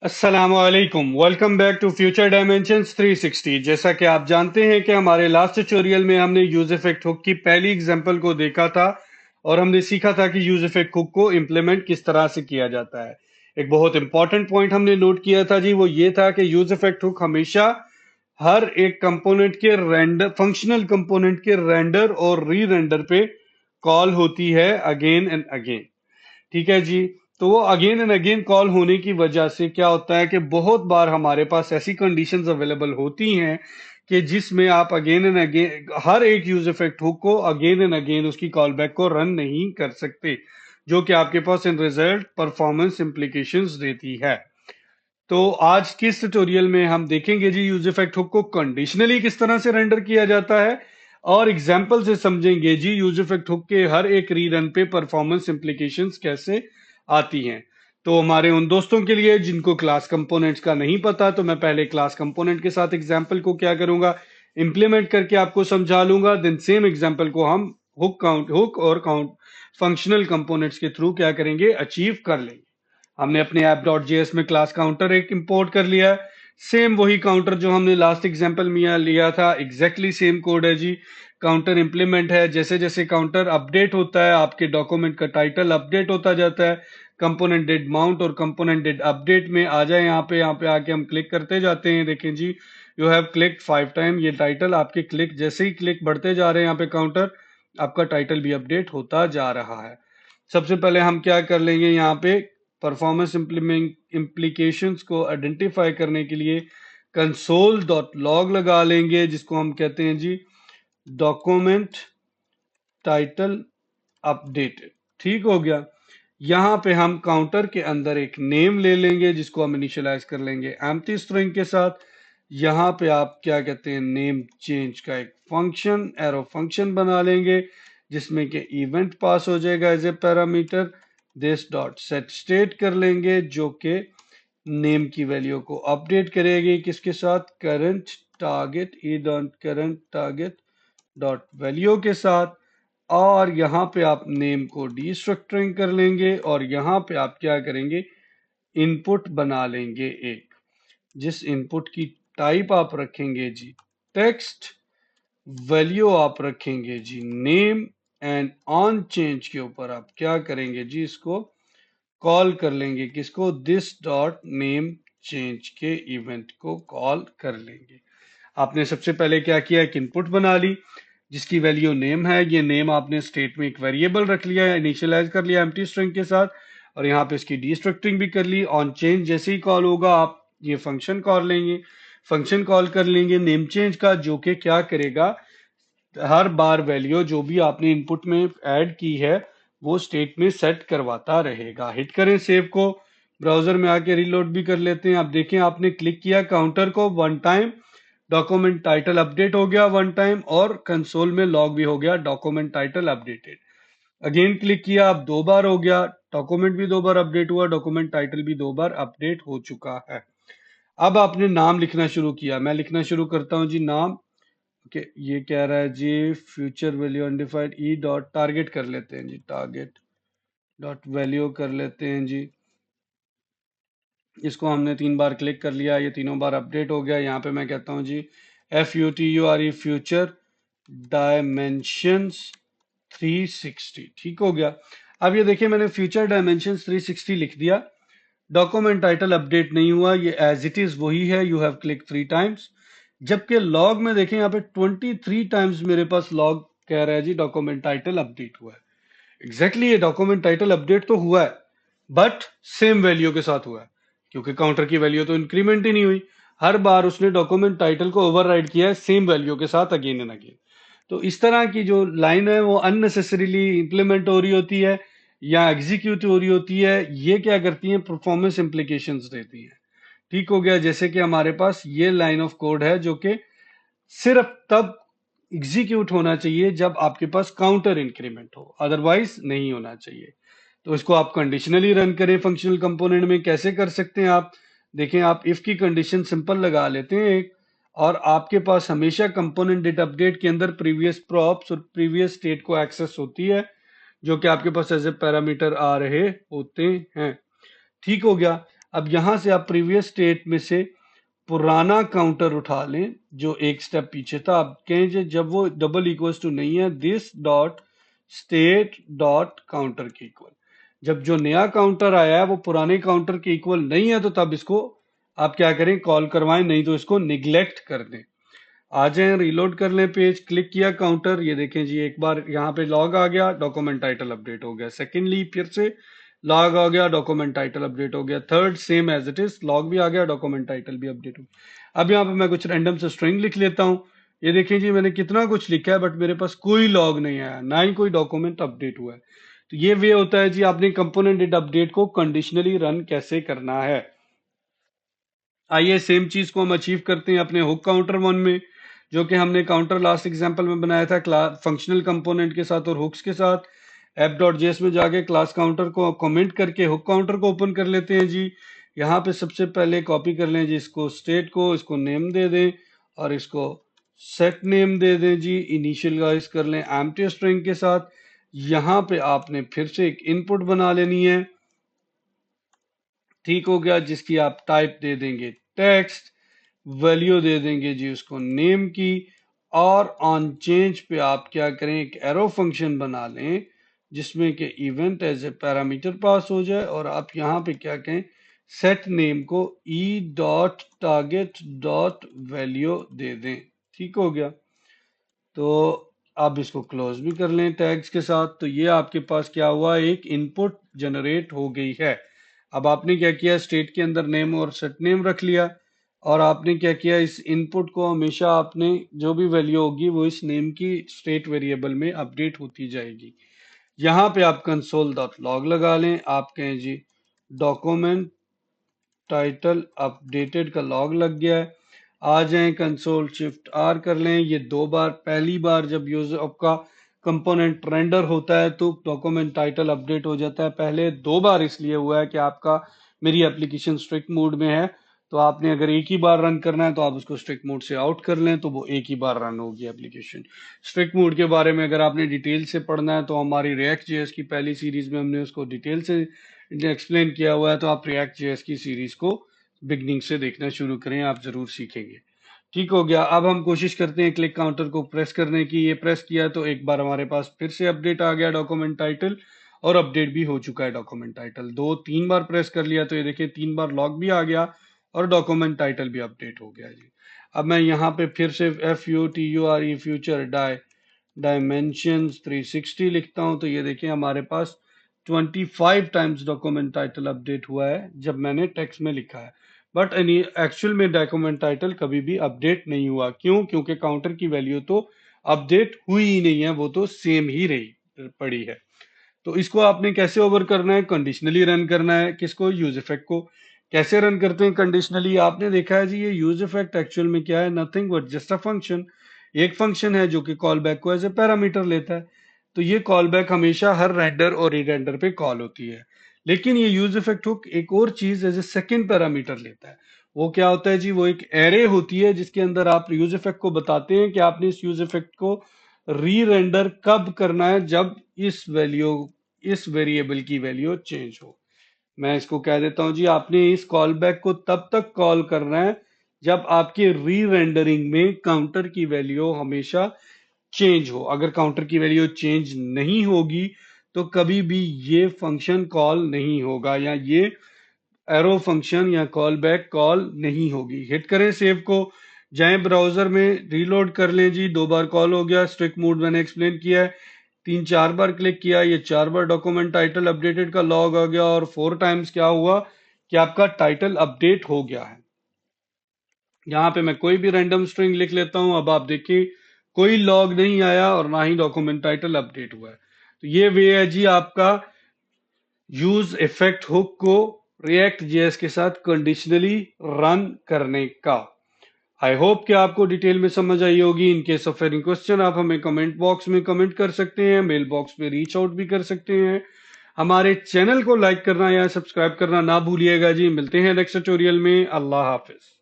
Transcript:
अस्सलामुअलैकुम। Welcome back to Future Dimensions 360। जैसा कि आप जानते हैं कि हमारे लास्ट ट्यूटोरियल में हमने यूज इफेक्ट हुक की पहली एग्जांपल को देखा था और हमने सीखा था कि यूज इफेक्ट हुक को इम्प्लीमेंट किस तरह से किया जाता है। एक बहुत इंपॉर्टेंट पॉइंट हमने नोट किया था जी, वो ये था कि यूज इफेक्ट हुक हमेशा हर एक कंपोनेंट के रेंडर फंक्शनल कंपोनेंट के रेंडर और री रेंडर पे कॉल होती है अगेन एंड अगेन। ठीक है जी। तो वो अगेन एंड अगेन कॉल होने की वजह से क्या होता है कि बहुत बार हमारे पास ऐसी कंडीशंस अवेलेबल होती हैं कि जिसमें आप अगेन एंड अगेन हर एक यूज इफेक्ट हुक को अगेन एंड अगेन उसकी कॉल बैक को रन नहीं कर सकते, जो कि आपके पास इन रिजल्ट परफॉर्मेंस इंप्लीकेशंस देती है। तो आज के इस ट्यूटोरियल में हम देखेंगे जी यूज इफेक्ट हुक को कंडीशनली किस तरह से रेंडर किया जाता है और एग्जांपल से समझेंगे जी यूज इफेक्ट हुक के हर एक रीरन पे परफॉर्मेंस इंप्लीकेशंस कैसे आती हैं। तो हमारे उन दोस्तों के लिए जिनको क्लास कंपोनेंट्स का नहीं पता, तो मैं पहले क्लास कंपोनेंट के साथ एग्जांपल को क्या करूंगा, इंप्लीमेंट करके आपको समझा लूंगा। देन सेम एग्जांपल को हम हुक और काउंट फंक्शनल कंपोनेंट्स के थ्रू क्या करेंगे, अचीव कर लेंगे। हमने अपने ऐप डॉट जेएस में क्लास काउंटर एक इंपोर्ट कर लिया है। सेम वही काउंटर जो हमने लास्ट एग्जांपल में लिया था, एग्जैक्टली सेम कोड है जी। काउंटर इंप्लीमेंट है। जैसे जैसे काउंटर अपडेट होता है आपके डॉक्यूमेंट का टाइटल अपडेट होता जाता है। कंपोनेंट डिड माउंट और कंपोनेंट डिड अपडेट में आ जाए, यहाँ पे आके हम क्लिक करते जाते हैं। देखें जी, यू हैव क्लिक 5 टाइम। ये टाइटल आपके क्लिक जैसे ही क्लिक बढ़ते जा रहे हैं यहाँ पे काउंटर, आपका टाइटल भी अपडेट होता जा रहा है। सबसे पहले हम क्या कर लेंगे, यहाँ पे परफॉर्मेंस इम्प्लीकेशंस को आइडेंटिफाई करने के लिए कंसोल डॉट लॉग लगा लेंगे, जिसको हम कहते हैं जी डॉक्यूमेंट टाइटल अपडेटेड। ठीक हो गया। यहाँ पे हम काउंटर के अंदर एक नेम ले लेंगे जिसको हम इनिशियलाइज कर लेंगे एम्प्टी स्ट्रिंग के साथ। यहाँ पे आप क्या कहते हैं, नेम चेंज का एक फंक्शन एरो फंक्शन बना लेंगे जिसमें कि इवेंट पास हो जाएगा as a parameter. This dot set state कर लेंगे जो कि नेम की वैल्यू को अपडेट करेगी किसके साथ, current target E dot current target dot value के साथ। और यहाँ पे आप नेम को डीस्ट्रक्चरिंग कर लेंगे और यहाँ पे आप क्या करेंगे, इनपुट बना लेंगे एक, जिस इनपुट की टाइप आप रखेंगे जी टेक्स्ट, वैल्यू आप रखेंगे जी नेम, एंड ऑन चेंज के ऊपर आप क्या करेंगे जी, इसको कॉल कर लेंगे किसको, दिस डॉट नेम चेंज के इवेंट को कॉल कर लेंगे। आपने सबसे पहले क्या किया, एक इनपुट बना ली जिसकी वैल्यू नेम है। ये नेम आपने स्टेट में एक वेरिएबल रख लिया है, इनिशियलाइज कर लिया एम्प्टी स्ट्रिंग के साथ, और यहाँ पे इसकी डीस्ट्रक्टिंग भी कर ली। ऑन चेंज जैसे ही कॉल होगा आप ये फंक्शन कॉल लेंगे, फंक्शन कॉल कर लेंगे नेम चेंज का, जो कि क्या करेगा, हर बार वैल्यू जो भी आपने इनपुट में ऐड की है वो स्टेट में सेट करवाता रहेगा। हिट करें सेव को, ब्राउजर में आके रीलोड भी कर लेते हैं। आप देखें आपने क्लिक किया काउंटर को 1 टाइम, डॉक्यूमेंट टाइटल अपडेट हो गया 1 टाइम, और कंसोल में लॉग भी हो गया document title updated. Again click किया, अब 2 बार हो गया, डॉक्यूमेंट भी 2 बार अपडेट हुआ, डॉक्यूमेंट टाइटल भी 2 बार अपडेट हो चुका है। अब आपने नाम लिखना शुरू किया, मैं लिखना शुरू करता हूं जी नाम। ओके, ये कह रहा है जी future value undefined E dot target कर लेते हैं जी, टारगेट डॉट वैल्यू कर लेते हैं जी। इसको हमने 3 बार क्लिक कर लिया, ये तीनों बार अपडेट हो गया। यहाँ पे मैं कहता हूँ जी FUTURE फ्यूचर डायमेंशंस 360। ठीक हो गया। अब ये देखिए मैंने फ्यूचर डायमेंशंस 360 लिख दिया, डॉक्यूमेंट टाइटल अपडेट नहीं हुआ, ये एज इट इज वही है, यू हैव क्लिक 3 टाइम्स। जबकि लॉग में देखें यहाँ पे 23 टाइम्स मेरे पास लॉग कह रहा है जी डॉक्यूमेंट टाइटल अपडेट हुआ है। एग्जैक्टली ये डॉक्यूमेंट टाइटल अपडेट तो हुआ है, बट सेम वैल्यू के साथ हुआ है, क्योंकि काउंटर की वैल्यू तो इंक्रीमेंट ही नहीं हुई। हर बार उसने डॉक्यूमेंट टाइटल को ओवरराइड किया है सेम वैल्यू के साथ अगेन एंड अगेन। तो इस तरह की जो लाइन है वो अननेसेसरीली इंप्लीमेंट हो रही होती है या एग्जीक्यूट हो रही होती है। ये क्या करती है, परफॉर्मेंस इंप्लीकेशंस देती है। ठीक हो गया। जैसे कि हमारे पास ये लाइन ऑफ कोड है जो कि सिर्फ तब एग्जीक्यूट होना चाहिए जब आपके पास काउंटर इंक्रीमेंट हो, अदरवाइज नहीं होना चाहिए। तो इसको आप कंडीशनली रन करें फंक्शनल कंपोनेंट में, कैसे कर सकते हैं आप देखें। आप इफ की कंडीशन सिंपल लगा लेते हैं एक, और आपके पास हमेशा कंपोनेंट डेट अपडेट के अंदर प्रीवियस प्रॉप्स और प्रीवियस स्टेट को एक्सेस होती है, जो कि आपके पास एज ए पैरामीटर आ रहे होते हैं। ठीक हो गया। अब यहां से आप प्रीवियस स्टेट में से पुराना काउंटर उठा लें जो एक स्टेप पीछे था। आप कहें जब वो डबल इक्वल्स टू नहीं है, this dot state dot counter के इक्वल। जब जो नया काउंटर आया है वो पुराने काउंटर के इक्वल नहीं है, तो तब इसको आप क्या करें, कॉल करवाएं, नहीं तो इसको निग्लेक्ट कर दें। आ जाए, रीलोड कर लें पेज, क्लिक किया काउंटर, ये देखें जी एक बार यहाँ पे लॉग आ गया, डॉक्यूमेंट टाइटल अपडेट हो गया। सेकेंडली फिर से लॉग आ गया, डॉक्यूमेंट टाइटल अपडेट हो गया। Third same as it is, log भी आ गया, डॉक्यूमेंट टाइटल भी अपडेट हो गया। अब यहाँ पे मैं कुछ रैंडम से स्ट्रिंग लिख लेता हूँ। ये देखें जी मैंने कितना कुछ लिखा है, बट मेरे पास कोई लॉग नहीं आया, ना ही कोई डॉक्यूमेंट अपडेट हुआ है। तो ये वे होता है जी आपने कंपोनेंट डिड अपडेट को कंडीशनली रन कैसे करना है। आइए सेम चीज को हम अचीव करते हैं अपने हुक काउंटर वन में, जो कि हमने काउंटर लास्ट एग्जांपल में बनाया था क्लास फंक्शनल कंपोनेंट के साथ और हुक्स के साथ। app.js में जाके क्लास काउंटर को कमेंट करके हुक काउंटर को ओपन कर लेते हैं जी। यहाँ पे सबसे पहले कॉपी कर लें जी इसको, स्टेट को, इसको नेम दे दें और इसको सेट नेम दे दें जी। इनिशियलाइज कर लें एम्प्टी स्ट्रिंग के साथ। यहाँ पे आपने फिर से एक इनपुट बना लेनी है, ठीक हो गया, जिसकी आप टाइप दे देंगे टेक्स्ट, वैल्यू दे देंगे जी उसको नेम की, और ऑन चेंज पे आप क्या करें, एक एरो फंक्शन बना लें जिसमें कि इवेंट एज ए पैरामीटर पास हो जाए, और आप यहाँ पे क्या कहें, सेट नेम को e dot target dot value दे दें। ठीक हो गया, तो आप इसको क्लोज भी कर लें टैग्स के साथ। तो ये आपके पास क्या हुआ, एक इनपुट जनरेट हो गई है। अब आपने क्या किया, स्टेट के अंदर नेम और सेट नेम रख लिया, और आपने क्या किया, इस इनपुट को हमेशा आपने जो भी वैल्यू होगी वो इस नेम की स्टेट वेरिएबल में अपडेट होती जाएगी। यहाँ पे आप कंसोल डॉट लॉग लगा लें, आप कहें जी डॉक्यूमेंट टाइटल अपडेटेड का लॉग लग गया है। आ जाएं, कंसोल शिफ्ट आर कर लें। ये दो बार, पहली बार जब यूजर आपका कंपोनेंट रेंडर होता है तो डॉक्यूमेंट टाइटल अपडेट हो जाता है। पहले दो बार इसलिए हुआ है कि आपका मेरी एप्लीकेशन स्ट्रिक्ट मोड में है, तो आपने अगर एक ही बार रन करना है तो आप उसको स्ट्रिक्ट मोड से आउट कर लें, तो वो एक ही बार रन होगी एप्लीकेशन। स्ट्रिक्ट मोड के बारे में अगर आपने डिटेल से पढ़ना है तो हमारी रिएक्ट जेएस की पहली सीरीज में हमने उसको डिटेल से एक्सप्लेन किया हुआ है, तो आप रिएक्ट जेएस की सीरीज को बिगनिंग से देखना शुरू करें, आप जरूर सीखेंगे। ठीक हो गया, अब हम कोशिश करते हैं क्लिक काउंटर को प्रेस करने की। ये प्रेस किया तो एक बार हमारे पास फिर से अपडेट आ गया डॉक्यूमेंट टाइटल, और अपडेट भी हो चुका है डॉक्यूमेंट टाइटल। दो तीन बार प्रेस कर लिया तो ये देखिए तीन बार लॉग भी आ गया और डॉक्यूमेंट टाइटल भी अपडेट हो गया जी। अब मैं यहाँ पे फिर से FUTURE फ्यूचर डायमेंशंस 360 लिखता हूं, तो ये देखिए हमारे पास 25 टाइम्स डॉक्यूमेंट टाइटल अपडेट हुआ है जब मैंने टेक्स्ट में लिखा है। बट एक्चुअल में डॉक्यूमेंट टाइटल कभी भी अपडेट नहीं हुआ। क्यों? क्योंकि काउंटर की वैल्यू तो अपडेट हुई ही नहीं है, वो तो सेम ही रही पड़ी है। तो इसको आपने कैसे ओवर करना है, कंडीशनली रन करना है। किसको? यूज इफेक्ट को। कैसे रन करते हैं कंडीशनली? आपने देखा है जी, ये यूज इफेक्ट एक्चुअल में क्या है, nothing but just a function. एक फंक्शन है जो कि कॉल बैक को एज ए पैरामीटर लेता है। तो ये कॉल बैक हमेशा हर रेंडर और री रेंडर पे कॉल होती है। लेकिन ये यूज इफेक्ट हुक एक और चीज एज ए सेकेंड पैरामीटर लेता है। वो क्या होता है जी? वो एक एरे होती है जिसके अंदर आप यूज इफेक्ट को बताते हैं कि आपने इस यूज इफेक्ट को री रेंडर कब करना है, जब इस वेरिएबल की वैल्यू चेंज हो। मैं इसको कह देता हूं जी, आपने इस कॉल बैक को तब तक कॉल करना है जब आपके री रेंडरिंग में काउंटर की वैल्यू हमेशा चेंज हो। अगर काउंटर की वैल्यू चेंज नहीं होगी तो कभी भी ये फंक्शन कॉल नहीं होगा, या ये एरो फंक्शन या कॉल बैक कॉल नहीं होगी। हिट करें सेव को, जाएं ब्राउजर में, रीलोड कर लें जी। दो बार कॉल हो गया, स्ट्रिक्ट मोड मैंने एक्सप्लेन किया है। तीन चार बार क्लिक किया, ये चार बार डॉक्यूमेंट टाइटल अपडेटेड का लॉग आ गया, और 4 टाइम्स क्या हुआ कि आपका टाइटल अपडेट हो गया है। यहाँ पे मैं कोई भी रैंडम स्ट्रिंग लिख लेता हूं। अब आप देखिए कोई लॉग नहीं आया और ना ही डॉक्यूमेंट टाइटल अपडेट हुआ है। तो ये वे है जी आपका यूज इफेक्ट हुक को रिएक्ट जेएस के साथ कंडीशनली रन करने का। आई होप कि आपको डिटेल में समझ आई होगी। In case of any question आप हमें कमेंट बॉक्स में कमेंट कर सकते हैं, मेल बॉक्स पे रीच आउट भी कर सकते हैं। हमारे चैनल को लाइक करना या सब्सक्राइब करना ना भूलिएगा जी। मिलते हैं नेक्स्ट ट्यूटोरियल में। अल्लाह हाफिज।